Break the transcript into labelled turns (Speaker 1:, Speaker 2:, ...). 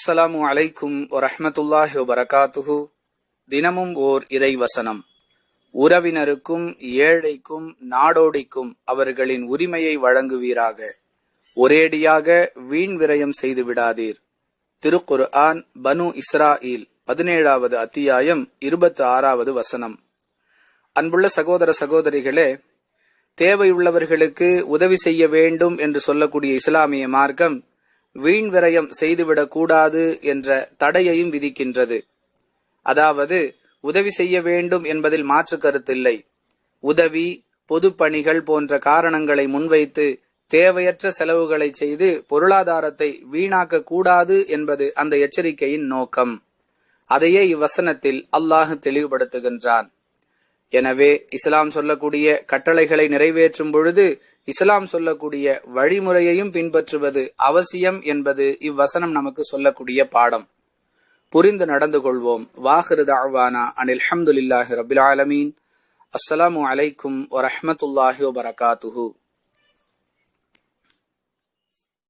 Speaker 1: அஸ்ஸலாமு அலைக்கும் வரஹ்மத்துல்லாஹி வபரகாத்துஹு. தினமும் ஓர் இறைவசனம். உறவினருக்கும் ஏழைக்கும் நாடோடிக்கும் அவர்களின் உரிமையை வழங்குவீராக. ஒரேடியாக வீண் விரயம் செய்து விடாதீர். திருக்குர்ஆன் பனு இஸ்ராயில் 17வது அத்தியாயம் 26வது வசனம். அன்புள்ள சகோதர சகோதரிகளே, தேவையுள்ளவர்களுக்கு உதவி செய்ய வேண்டும் என்று சொல்லக்கூடிய இஸ்லாமிய மார்க்கம் வீண் விரயம் செய்துவிடக் கூடாது என்ற தடையையும் விதிக்கின்றது. அதாவது உதவி செய்ய வேண்டும் என்பதில் மாற்று கருத்தில்லை. உதவி, பொது பணிகள் போன்ற காரணங்களை முன்வைத்து தேவையற்ற செலவுகளை செய்து பொருளாதாரத்தை வீணாக்க கூடாது என்பது அந்த எச்சரிக்கையின் நோக்கம். அதையே இவ்வசனத்தில் அல்லாஹ் தெளிவுபடுத்துகின்றான். எனவே இஸ்லாம் சொல்லக்கூடிய கட்டளைகளை நிறைவேற்றும் பொழுது இஸ்லாம் சொல்லக்கூடிய வழிமுறையையும் பின்பற்றுவது அவசியம் என்பது இவ்வசனம் நமக்கு சொல்லக்கூடிய பாடம். புரிந்து நடந்து கொள்வோம். வாஹிரு தஅவானா அனில் ஹம்துலில்லாஹி ரப்பில் ஆலமீன். அஸ்ஸலாமு அலைக்கும் வரஹ்மத்துல்லாஹி வபரகாத்துஹு.